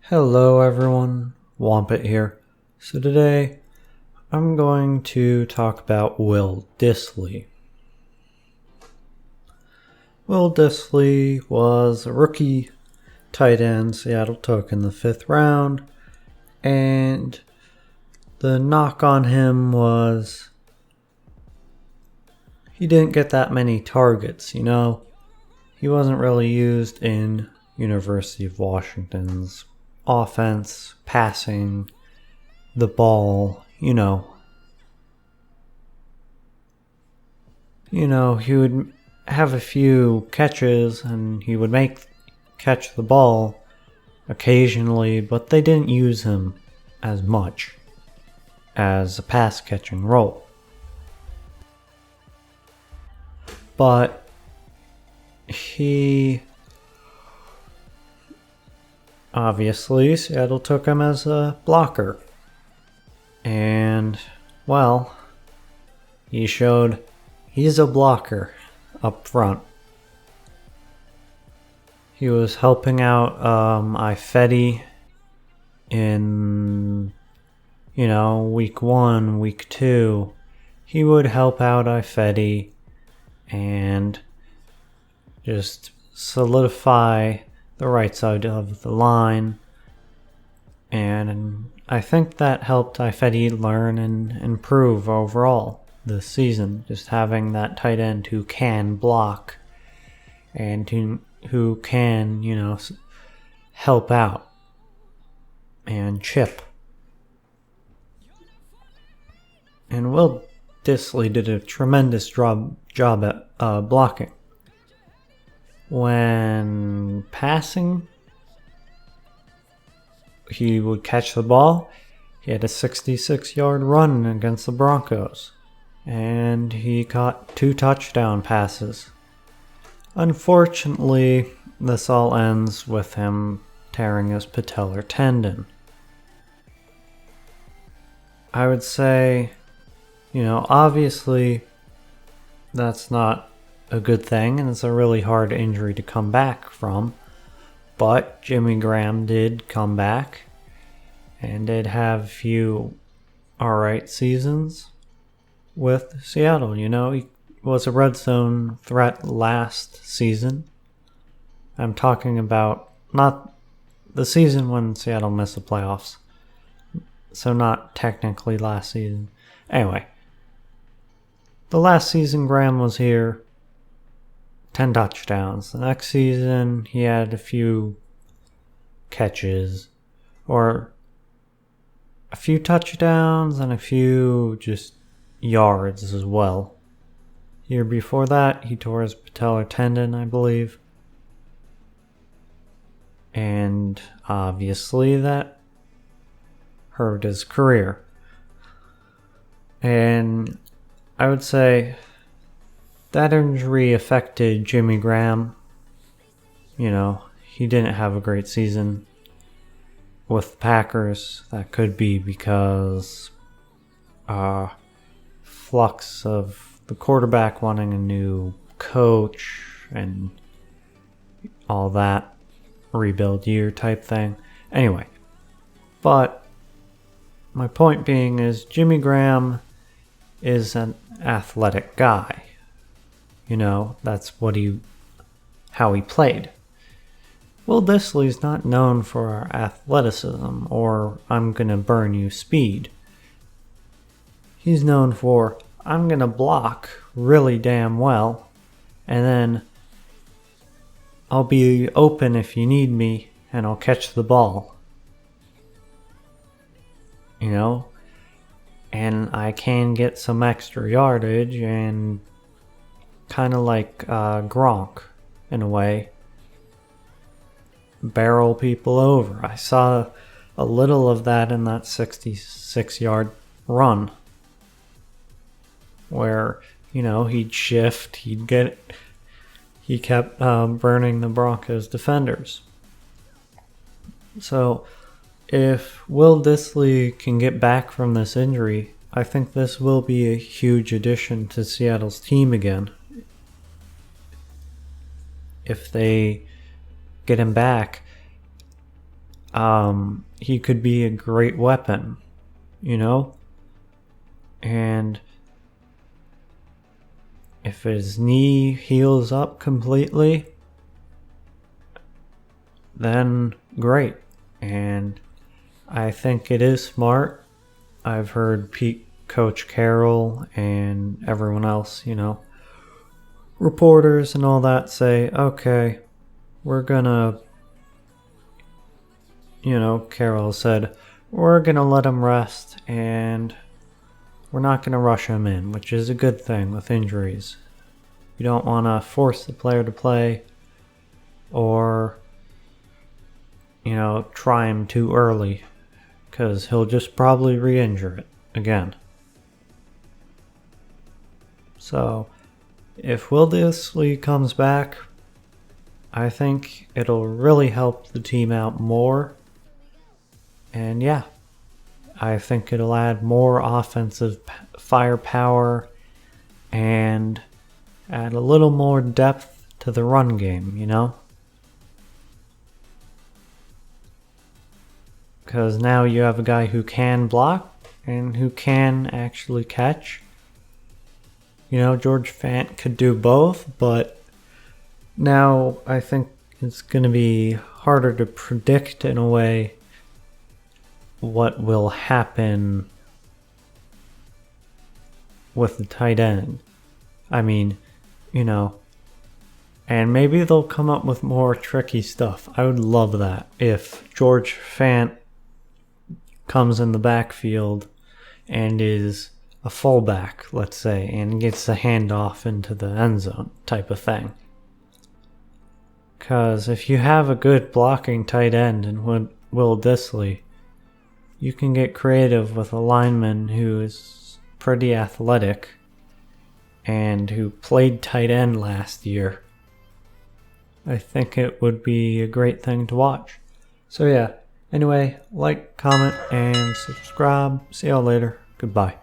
Hello everyone, Wampet here. So today I'm going to talk about Will Dissly. Will Dissly was a rookie tight end Seattle took in the 5th round, and the knock on him was he didn't get that many targets, He wasn't really used in University of Washington's offense, passing the ball, he would have a few catches and he would catch the ball occasionally, but they didn't use him as much as a pass catching role. But obviously, Seattle took him as a blocker. And, well, he showed he's a blocker up front. He was helping out Ifedi in, week 1, week 2. He would help out Ifedi and just solidify the right side of the line, and I think that helped Ifedi learn and improve overall this season, just having that tight end who can block and who can, help out and chip. And Will Dissly did a tremendous job at blocking. When passing, he would catch the ball. He had a 66-yard run against the Broncos, and he caught 2 touchdown passes. Unfortunately, this all ends with him tearing his patellar tendon. I would say, obviously that's not a good thing, and it's a really hard injury to come back from. But Jimmy Graham did come back and did have a few alright seasons with Seattle. He was a red zone threat last season. I'm talking about not the season when Seattle missed the playoffs, so not technically last season. Anyway, the last season Graham was here, 10 touchdowns. The next season, he had a few catches, or a few touchdowns and a few just yards as well. Year before that, he tore his patellar tendon, I believe. And obviously that hurt his career. And I would say that injury affected Jimmy Graham. He didn't have a great season with the Packers. That could be because flux of the quarterback wanting a new coach and all that rebuild year type thing. Anyway, but my point being is Jimmy Graham is an athletic guy. That's how he played. Will Dissly's not known for athleticism or I'm gonna burn you speed. He's known for I'm gonna block really damn well, and then I'll be open if you need me, and I'll catch the ball. And I can get some extra yardage and kind of like Gronk in a way, barrel people over. I saw a little of that in that 66-yard run where he'd shift, he kept burning the Broncos defenders. So if Will Dissly can get back from this injury, I think this will be a huge addition to Seattle's team again. If they get him back, he could be a great weapon, you know? And if his knee heals up completely, then great. And I think it is smart. I've heard Coach Carroll and everyone else, reporters and all that say, okay, we're gonna, Carroll said, we're gonna let him rest and we're not gonna rush him in, which is a good thing with injuries. You don't want to force the player to play or, try him too early, because he'll just probably re-injure it again. So, if Will Dissly comes back, I think it'll really help the team out more. And yeah, I think it'll add more offensive firepower and add a little more depth to the run game, Because now you have a guy who can block and who can actually catch. George Fant could do both, but now I think it's going to be harder to predict in a way what will happen with the tight end. I mean, and maybe they'll come up with more tricky stuff. I would love that if George Fant comes in the backfield and is a fullback, let's say, and gets a handoff into the end zone type of thing. Because if you have a good blocking tight end in Will Dissly, you can get creative with a lineman who is pretty athletic and who played tight end last year. I think it would be a great thing to watch. So yeah, anyway, like, comment, and subscribe. See y'all later. Goodbye.